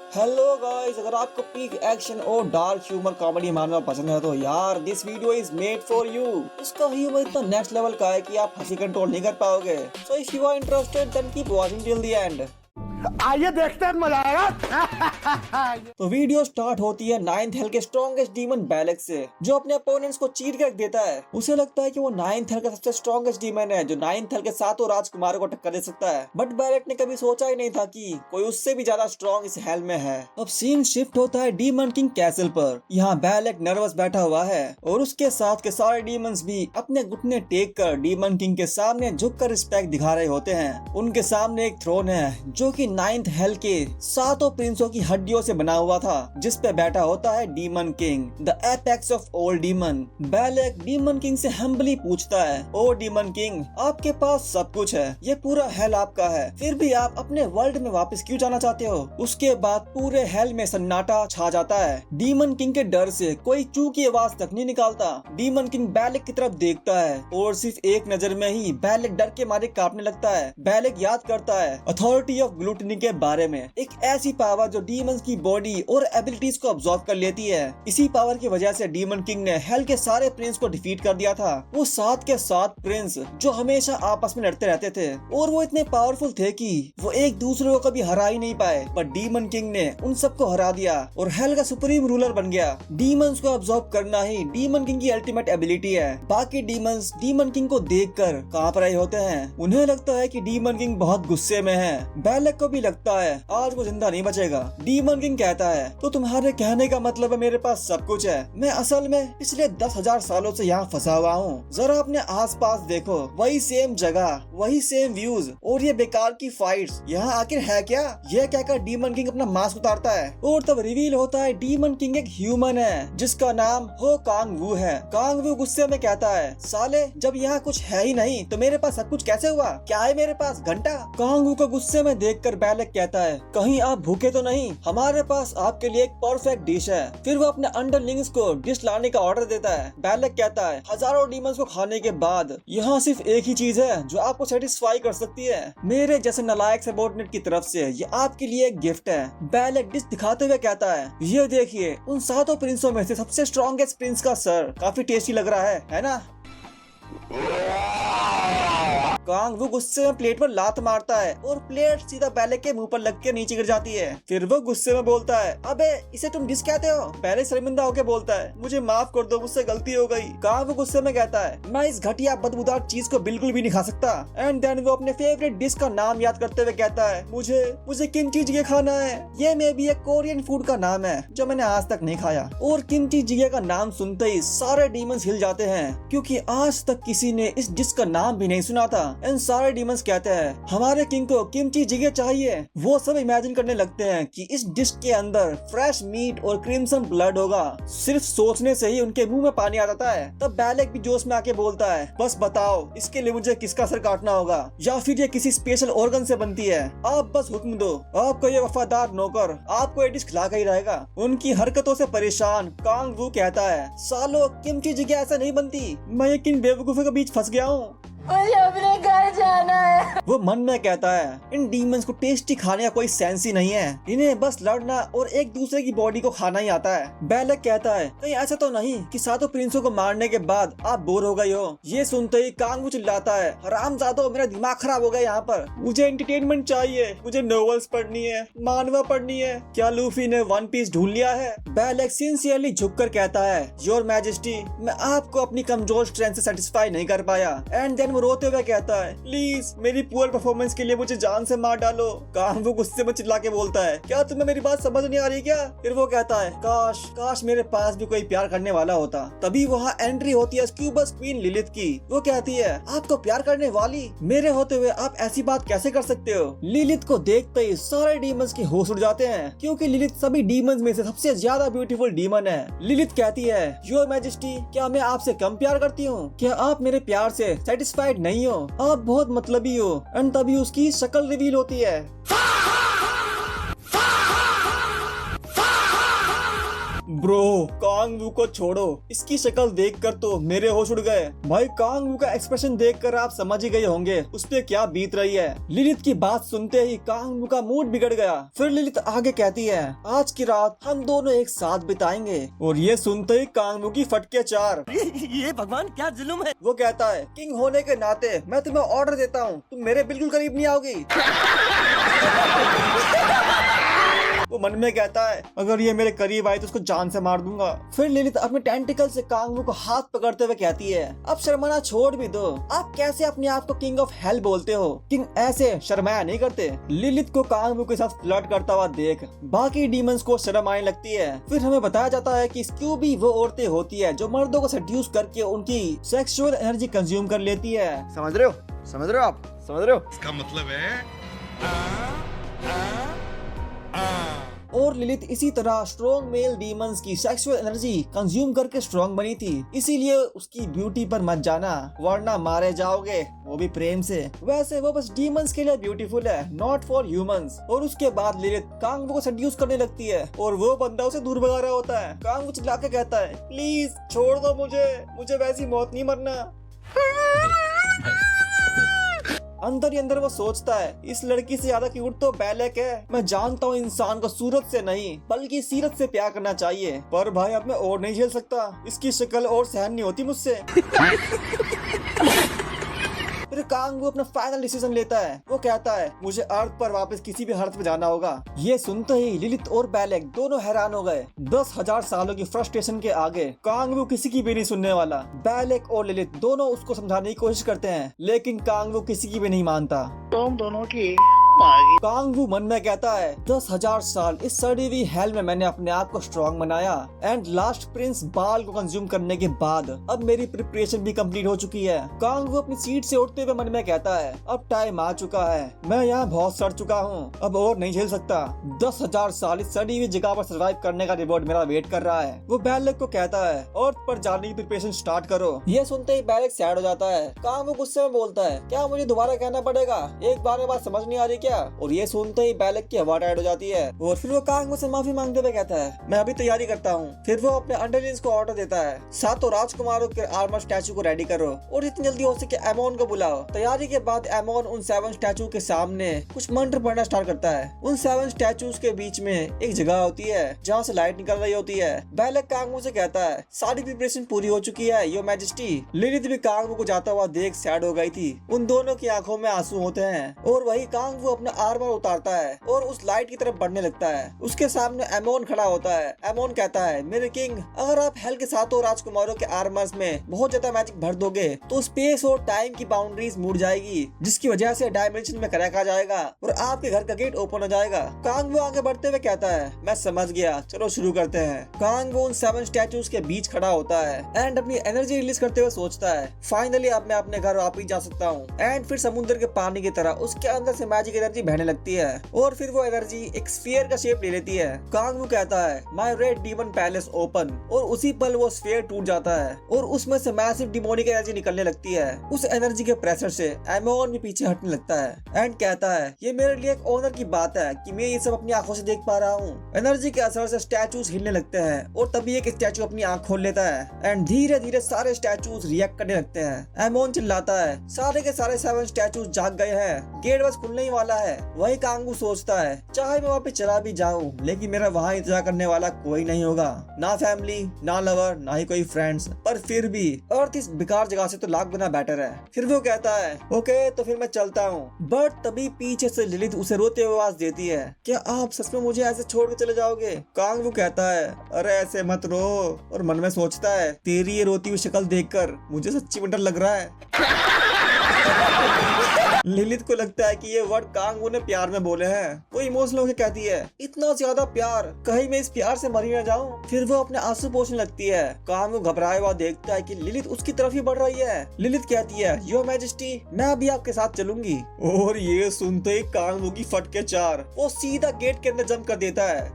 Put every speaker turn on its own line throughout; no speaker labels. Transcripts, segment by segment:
Hello guys, अगर आपको peak action और डार्क ह्यूमर कॉमेडी मानना पसंद है तो यार this video is made for you. इसका ह्यूमर इतना नेक्स्ट लेवल का है कि आप हंसी कंट्रोल नहीं कर पाओगे। So if you are interested then keep watching till the end.
आइए देखते हैं, मजा आएगा।
तो वीडियो स्टार्ट होती है नाइन्थ हेल के स्ट्रॉन्गेस्ट डीमन बैलेक से, जो अपने अपोनेंट्स को चीर कर देता है। उसे लगता है कि वो नाइन्थ हेल का सबसे स्ट्रॉन्गेस्ट डीमन है, जो नाइन्थ हेल के सातों राजकुमारों को टक्कर दे सकता है। बट बैलेक ने कभी सोचा ही नहीं था कि कोई उससे भी ज्यादा स्ट्रॉन्ग इस हेल में है। अब सीन शिफ्ट होता है डीमन किंग कैसल पर। यहाँ बैलेक नर्वस बैठा हुआ है और उसके साथ के सारे डीमंस भी अपने घुटने टेक कर डीमन किंग के सामने झुककर रिस्पेक्ट दिखा रहे होते हैं। उनके सामने एक थ्रोन है जो कि नाइन्थ हेल के सातों प्रिंसों की हड्डियों से बना हुआ था, जिस पे बैठा होता है demon king, the apex of all demon. बैलेक डीमन किंग से हम्बली पूछता है, ओ डीमन किंग, आपके पास सब कुछ है, ये पूरा हेल आपका है, फिर भी आप अपने वर्ल्ड में वापस क्यों जाना चाहते हो? उसके बाद पूरे हेल में सन्नाटा छा जाता है। डीमन किंग के डर से कोई चू की आवाज तक नहीं निकालता। डीमन किंग बैलेक की तरफ देखता है और सिर्फ एक नजर में ही बैलेक डर के मारे कांपने लगता है। बैलेक याद करता है अथॉरिटी ऑफ ग्लूटनी के बारे में, एक ऐसी पावर जो डीमंस की बॉडी और एबिलिटीज को अब्सॉर्ब कर लेती है। इसी पावर की वजह से डीमन किंग ने हेल के सारे प्रिंस को डिफीट कर दिया था। वो 7 के 7 प्रिंस जो हमेशा आपस में लड़ते रहते थे और वो इतने पावरफुल थे कि वो एक दूसरे को कभी हरा ही नहीं पाए। पर डीमन किंग ने उन सबको हरा दिया और हेल का सुप्रीम रूलर बन गया। डीमंस को अब्सॉर्ब करना ही डीमन किंग की अल्टीमेट एबिलिटी है। बाकी डीमंस डीमन किंग को देखकर कांप रहे होते हैं। उन्हें लगता है कि डीमन किंग बहुत गुस्से में है। बैलेक को भी लगता है आज वो जिंदा नहीं बचेगा। डीमन किंग कहता है, तो तुम्हारे कहने का मतलब है मेरे पास सब कुछ है। मैं असल में पिछले 10,000 सालों से यहाँ फंसा हुआ हूँ। जरा अपने आसपास देखो, वही सेम जगह, वही सेम व्यूज और ये बेकार की फाइट्स, यहाँ आखिर है क्या? यह कहकर डीमन किंग अपना मास्क उतारता है और तब रिवील होता है डीमन किंग एक ह्यूमन है जिसका नाम हो कांग वू है। कांग वू गुस्से में कहता है, साले जब यहाँ कुछ है ही नहीं तो मेरे पास सब कुछ कैसे हुआ? क्या है मेरे पास? घंटा? कांग वू को गुस्से में देखकर बैलेक कहता है, कहीं आप भूखे तो नहीं? हमारे पास आपके लिए एक परफेक्ट डिश है। फिर वो अपने अंडरलिंग्स को डिश लाने का ऑर्डर देता है। बैलेक कहता है, हजारों डीमंस को खाने के बाद यहाँ सिर्फ एक ही चीज है जो आपको सेटिस्फाई कर सकती है। मेरे जैसे नालायक सबॉर्डिनेट की तरफ से ये आपके लिए एक गिफ्ट है। बैलेक डिश दिखाते हुए कहता है, ये देखिए, उन सातों प्रिंसों में से सबसे स्ट्रॉन्गेस्ट प्रिंस का सर, काफी टेस्टी लग रहा है ना? कांग वो गुस्से में प्लेट पर लात मारता है और प्लेट सीधा बैलेक के मुंह पर लग के नीचे गिर जाती है। फिर वो गुस्से में बोलता है, अबे इसे तुम डिश कहते हो? बैलेक शर्मिंदा होकर बोलता है, मुझे माफ कर दो, मुझसे गलती हो गई। कांग वो गुस्से में कहता है, मैं इस घटिया बदबूदार चीज को बिल्कुल भी नहीं खा सकता। एंड देन वो अपने फेवरेट डिश का नाम याद करते हुए कहता है, मुझे किमची जिगे खाना है। ये मे भी एक कोरियन फूड का नाम है जो मैंने आज तक नहीं खाया। और किमची जिगे का नाम सुनते ही सारे डीमंस हिल जाते हैं, क्योंकि आज तक किसी ने इस डिश का नाम भी नहीं सुना था। एंड सारे डीमंस कहते हैं, हमारे किंग को किमची जिगे चाहिए। वो सब इमेजिन करने लगते हैं कि इस डिश के अंदर फ्रेश मीट और क्रिम्सन ब्लड होगा। सिर्फ सोचने से ही उनके मुंह में पानी आ जाता है। तब बैलेक भी जोश में आके बोलता है, बस बताओ इसके लिए मुझे किसका सर काटना होगा या फिर ये किसी स्पेशल ऑर्गन से बनती है? आप बस हुक्म दो, आपको ये वफादार नौकर आपको ये डिश खिला कर ही रहेगा। उनकी हरकतों से परेशान कांग वू कहता है, सालो किमची जिगे ऐसा नहीं बनती। मैं किन बेवकूफों के बीच फंस गया हूँ।
मुझे अपने घर जाना है।
वो मन में कहता है, इन डीमंस को टेस्टी खाने का कोई सेंस ही नहीं है। इन्हें बस लड़ना और एक दूसरे की बॉडी को खाना ही आता है। बैलेक कहता है, कहीं ऐसा तो नहीं कि सातों प्रिंसों को मारने के बाद आप बोर हो गए हो? ये सुनते ही कांग वू चिल्लाता है, हरामजादो, मेरा दिमाग खराब हो गया यहाँ पर। मुझे एंटरटेनमेंट चाहिए, मुझे नॉवेल्स पढ़नी है, मानवा पढ़नी है। क्या लूफी ने वन पीस ढूंढ लिया है? बैलेक सिंसियरली झुककर कहता है, योर मैजेस्टी, मैं आपको अपनी कमजोर स्ट्रेंथ से सेटिस्फाई नहीं कर पाया। एंड देन वो रोते हुए कहता है, प्लीज मेरी पुअर परफॉर्मेंस के लिए मुझे जान से मार डालो। कांग वो गुस्से में चिल्ला के बोलता है, क्या तुम्हें मेरी बात समझ नहीं आ रही क्या? फिर वो कहता है, काश मेरे पास भी कोई प्यार करने वाला होता। तभी वहाँ एंट्री होती है स्क्यूबस क्वीन लिलिथ की। वो कहती है, आपको प्यार करने वाली? मेरे होते हुए आप ऐसी बात कैसे कर सकते हो? लिलिथ को देखते ही सारे डीमंस के होश उड़ जाते हैं, क्योंकि लिलिथ सभी डीमंस में से सबसे ज्यादा ब्यूटीफुल डीमन है। लिलिथ कहती है, योर मैजेस्टी, क्या मैं आपसे कम प्यार करती हूँ? क्या आप मेरे प्यार से सेटिस्फाइड नहीं हो? आप बहुत मतलबी हो। एंड तभी उसकी शक्ल रिवील होती है। ब्रो कांग वू को छोड़ो, इसकी शक्ल देखकर तो मेरे होश उड़ गए। भाई कांग वू का एक्सप्रेशन देखकर आप समझ ही गए होंगे उस पे क्या बीत रही है। लिलित की बात सुनते ही कांग वू का मूड बिगड़ गया। फिर लिलित आगे कहती है, आज की रात हम दोनों एक साथ बिताएंगे। और ये सुनते ही कांग वू की फटके चार।
ये भगवान क्या जुल्म है।
वो कहता है, किंग होने के नाते मैं तुम्हें ऑर्डर देता हूँ, तुम मेरे बिल्कुल करीब नहीं आओगी। वो मन में कहता है, अगर ये मेरे करीब आए तो उसको जान से मार दूंगा। फिर लिलित अपने टेंटिकल से कांग वू को हाथ पकड़ते हुए कहती है, अब शर्माना छोड़ भी दो, आप कैसे अपने आप को किंग ऑफ हेल बोलते हो? किंग ऐसे शर्माया नहीं करते। लिलित को कांग वू के साथ फ्लर्ट करता हुआ देख बाकी डीमंस को शर्म आने लगती है। फिर हमें बताया जाता है कि स्क्यूबी वो औरतें होती है जो मर्दों को सेड्यूस करके उनकी सेक्सुअल एनर्जी कंज्यूम कर लेती है।
समझ रहे हो? समझ रहे हो आप? समझ रहे हो?
इसका मतलब है
और लिलित इसी तरह स्ट्रॉन्ग मेल डीमंस की सेक्सुअल एनर्जी कंज्यूम करके स्ट्रॉन्ग बनी थी। इसीलिए उसकी ब्यूटी पर मत जाना वरना मारे जाओगे, वो भी प्रेम से। वैसे वो बस डीमंस के लिए ब्यूटीफुल है, नॉट फॉर ह्यूमंस। और उसके बाद लिलित कांग वू को सेड्यूस करने लगती है और वो बंदा उसे दूर भगा रहा होता है। कांग वू चिल्ला के कहता है, प्लीज छोड़ दो मुझे वैसी मौत नहीं मरना। अंदर ही अंदर वो सोचता है, इस लड़की से ज्यादा क्यूट तो बैलेक है। मैं जानता हूँ इंसान को सूरत से नहीं बल्कि सीरत से प्यार करना चाहिए, पर भाई अब मैं और नहीं झेल सकता, इसकी शक्ल और सहन नहीं होती मुझसे। फिर कांग वू अपना फाइनल डिसीजन लेता है। वो कहता है, मुझे अर्थ पर वापस किसी भी हालत में जाना होगा। ये सुनते ही लिलित और बैलेक दोनों हैरान हो गए। 10,000 सालों की फ्रस्ट्रेशन के आगे कांग वू किसी की भी नहीं सुनने वाला। बैलेक और लिलित दोनों उसको समझाने की कोशिश करते हैं लेकिन कांग वू किसी की भी नहीं मानता।
तुम दोनों की
कांग वू मन में कहता है, 10,000 साल इस सड़ी हुई हेल में मैंने अपने आप को स्ट्रॉन्ग बनाया एंड लास्ट प्रिंस बाल को कंज्यूम करने के बाद अब मेरी प्रिपरेशन भी कंप्लीट हो चुकी है। कांग वू अपनी सीट से उठते हुए मन में कहता है, अब टाइम आ चुका है, मैं यहाँ बहुत सड़ चुका हूँ, अब और नहीं झेल सकता। 10,000 साल इस सड़ी हुई जगह पर सर्वाइव करने का रिवॉर्ड मेरा वेट कर रहा है। वो बैलेक को कहता है, अर्थ पर जाने की प्रिपरेशन स्टार्ट करो। ये सुनते ही बैलेक सैड हो जाता है। कांग वू गुस्से में बोलता है, क्या मुझे दोबारा कहना पड़ेगा, एक बार में बात समझ नहीं आ रही क्या? और ये सुनते ही बैलेक की हवा टाइट हो जाती है और फिर वो कांग वू से माफी मांगते हुए कहता है, मैं अभी तैयारी करता हूँ। फिर वो अपने अंडरलिंस को ऑर्डर देता है, सातों राजकुमारों के आर्मर स्टैचू को रेडी करो और जितनी जल्दी हो सके एमोन को बुलाओ। तैयारी के बाद एमोन उन 7 स्टैचू के सामने कुछ मंत्र पढ़ना स्टार्ट करता है। उन 7 स्टैचूज के बीच में एक जगह होती है जहाँ से लाइट निकल रही होती है। बैलेक कांग वू से कहता है, सारी प्रिपरेशन पूरी हो चुकी है योर मैजेस्टी। लिलित भी कांग वू को जाता हुआ देख सैड हो गई थी। उन दोनों की आंखों में आंसू होते हैं और वही कांग वू अपना आर्मर उतारता है और उस लाइट की तरफ बढ़ने लगता है। उसके सामने एमोन खड़ा होता है। एमोन कहता है, मेरे किंग, अगर आप हेल के सातों राजकुमारों के आर्मर्स में बहुत ज्यादा मैजिक भर दोगे तो स्पेस और टाइम की बाउंड्रीज मुड़ जाएगी, जिसकी वजह से डायमेंशन में क्रैक आ जाएगा और आपके घर का गेट ओपन हो जाएगा। कांग वू आगे बढ़ते हुए कहता है, मैं समझ गया, चलो शुरू करते हैं। कांग वू उन 7 स्टैचूज के बीच खड़ा होता है एंड अपनी एनर्जी रिलीज करते हुए सोचता है, फाइनली अब मैं अपने घर वापस जा सकता हूँ। एंड फिर समुद्र के पानी की तरह उसके अंदर से मैजिक एनर्जी बहने लगती है और फिर वो एनर्जी एक स्फीयर का शेप ले लेती है। कांग वू कहता है, my red demon palace open, और उसी पल वो स्फीयर टूट जाता है और उसमें से मैसिव डिमोनिक एनर्जी निकलने लगती है। उस एनर्जी के प्रेशर से एमोन भी पीछे हटने लगता है एंड कहता है, ये मेरे लिए एक ऑनर की बात है कि मैं ये सब अपनी आंखों से देख पा रहा हूँ। एनर्जी के असर से स्टैचूज हिलने लगते हैं और तभी एक स्टैचू अपनी आंख खोल लेता है एंड धीरे धीरे सारे स्टैचूज रिएक्ट करने लगते हैं। एमोन चिल्लाता है, सारे के सारे 7 स्टैचूज जाग गए हैं, गेट बस खुलने ही वाला है। वही कांग वू सोचता है, चाहे मैं वहाँ पे चला भी जाऊँ लेकिन मेरा वहाँ इंतजार करने वाला कोई नहीं होगा, ना फैमिली, ना लवर, ना ही कोई फ्रेंड्स। पर फिर भी अर्थ इस बेकार जगह से तो लाख गुना बेटर है। फिर वो कहता है, ओके तो फिर मैं चलता हूँ। बट तभी पीछे से लिलित उसे रोते हुए आवाज देती है, क्या आप सच में मुझे ऐसे छोड़ के चले जाओगे? कांग वू कहता है, अरे ऐसे मत रो, और मन में सोचता है, तेरी ये रोती हुई शक्ल देखकर मुझे सच्ची में डर लग रहा है। लिलित को लगता है कि ये वर्ड कांग वू ने प्यार में बोले हैं। वो इमोशनल होकर कहती है, इतना ज्यादा प्यार, कहीं मैं इस प्यार से मरी न जाऊं। फिर वो अपने आंसू पोंछने लगती है। कांग वू घबराया हुआ देखता है कि लिलित उसकी तरफ ही बढ़ रही है। लिलित कहती है, योर मैजेस्टी, मैं भी आपके साथ चलूंगी। और ये सुनते ही कांग वू की फटके चार, वो सीधा गेट के अंदर जंप कर देता है।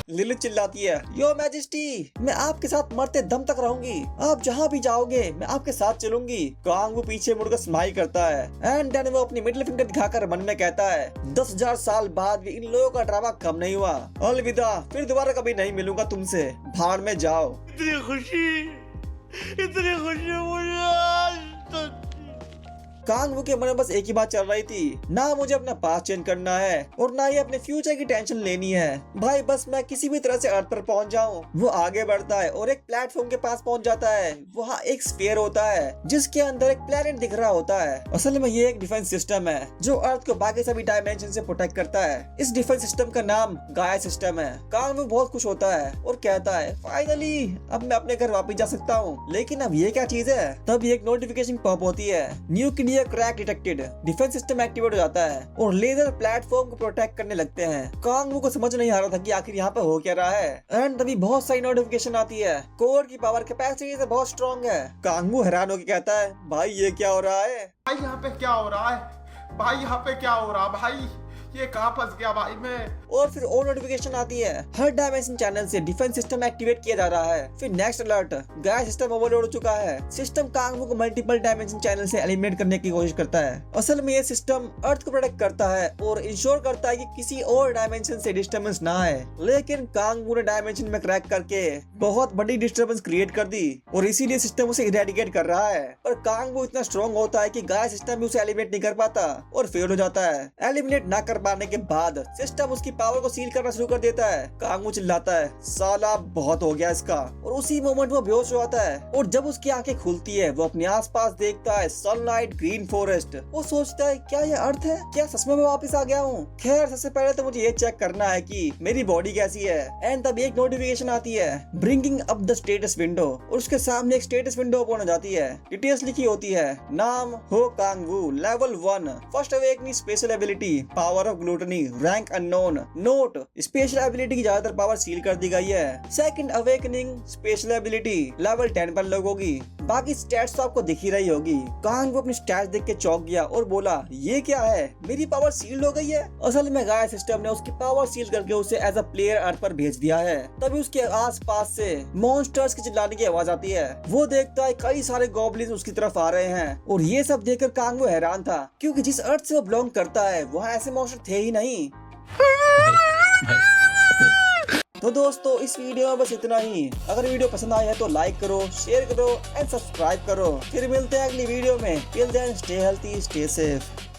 लिलिथ चिल्लाती है, यो मैजेस्टी, मैं आपके साथ मरते दम तक रहूंगी, आप जहाँ भी जाओगे मैं आपके साथ चलूंगी। कांग वो पीछे मुड़कर स्माइल करता है एंड देन वो अपनी मिडिल फिंगर दिखाकर मन में कहता है 10,000 साल बाद भी इन लोगों का ड्रामा कम नहीं हुआ, अलविदा, फिर दोबारा कभी नहीं मिलूंगा तुमसे, भाड़ में जाओ।
इतनी खुशी मुझे आज तक।
कांग के मन में बस एक ही बात चल रही थी, ना मुझे अपना पास चेंज करना है और ना ही अपने फ्यूचर की टेंशन लेनी है। भाई बस मैं किसी भी तरह से अर्थ पर पहुंच जाऊं। वो आगे बढ़ता है और एक प्लेटफॉर्म के पास पहुंच जाता है। वहाँ एक स्फीयर होता है जिसके अंदर एक प्लेनेट दिख रहा होता है। असल में ये एक डिफेंस सिस्टम है जो अर्थ को बाकी सभी डायमेंशन से प्रोटेक्ट करता है। इस डिफेंस सिस्टम का नाम गाया सिस्टम है। कांग बहुत खुश होता है और कहता है, फाइनली अब मैं अपने घर वापस जा सकता हूँ। लेकिन अब ये क्या चीज है? तब एक नोटिफिकेशन पॉप होती है, nuclear crack detected. Defence system activate हो जाता है और लेजर प्लेटफॉर्म को प्रोटेक्ट करने लगते हैं। कांग को समझ नहीं आ रहा था कि आखिर यहाँ पे हो क्या रहा है। एंड तभी बहुत सारी नोटिफिकेशन आती है, कोर की पावर कैपेसिटी से बहुत स्ट्रॉन्ग है। कांग हैरान होकर कहता है, भाई ये क्या हो रहा है?
भाई यहाँ पे क्या हो रहा है? भाई यहाँ पे क्या हो रहा? भाई ये कहाँ फंस गया भाई मैं?
और फिर और नोटिफिकेशन आती है, हर डायमेंशन चैनल से डिफेंस सिस्टम एक्टिवेट किया जा रहा है। फिर नेक्स्ट अलर्ट, गाया सिस्टम ओवरलोड हो चुका है। सिस्टम कांग को मल्टीपल डायमेंशन चैनल से एलिमिनेट करने की कोशिश करता है। असल में ये सिस्टम अर्थ को प्रोटेक्ट करता है और इंश्योर करता है कि किसी और डायमेंशन से डिस्टर्बेंस ना आए। लेकिन कांग ने डायमेंशन में क्रैक करके बहुत बड़ी डिस्टर्बेंस क्रिएट कर दी और इसीलिए सिस्टम उसे इरेडिकेट कर रहा है। पर कांग इतना स्ट्रॉन्ग होता है कि गाया सिस्टम भी उसे एलिमिनेट नहीं कर पाता और फेल हो जाता है। एलिमिनेट ना कर पाने के बाद सिस्टम उसकी पावर को सील करना शुरू कर देता है। कांगू चिल्लाता है, साला बहुत हो गया इसका, और उसी मोमेंट वो बेहोश हो जाता है। और जब उसकी आंखें खुलती है वो अपने आसपास देखता है सनलाइट, ग्रीन फॉरेस्ट। वो सोचता है, क्या ये अर्थ है? क्या सच में मैं वापस आ गया हूँ? खैर सबसे पहले तो मुझे ये चेक करना है कि मेरी बॉडी कैसी है। एंड तब एक नोटिफिकेशन आती है, bringing up the status window, और उसके सामने एक स्टेटस विंडो ओपन हो जाती है। डिटेल्स लिखी होती है, नाम हो Kangu, level 1, first awakening special ability, power of gluttony, rank unknown. Note, special ability की ज्यादातर पावर सील कर दी गई है। Second awakening special ability level 10 पर लगोगी। बाकी स्टैट्स तो आपको दिख ही रही होगी। कांग वो अपनी स्टैट्स देख के चौंक गया और बोला, ये क्या है? मेरी पावर सील्ड हो गई है? असल में गाया सिस्टम ने उसकी पावर सील करके उसे एज अ प्लेयर अर्थ पर भेज दिया है। तभी उसके आसपास से मॉन्स्टर्स के चिल्लाने की आवाज आती है। वो देखता है कई सारे गॉब्लिन्स उसकी तरफ आ रहे हैं और ये सब देखकर कांग हैरान था, क्योंकि जिस अर्थ से वो बिलोंग करता है वहाँ ऐसे मॉन्स्टर थे ही नहीं। तो दोस्तों इस वीडियो में बस इतना ही। अगर वीडियो पसंद आया है तो लाइक करो, शेयर करो एंड सब्सक्राइब करो। फिर मिलते हैं अगली वीडियो में। Till then stay healthy, stay safe.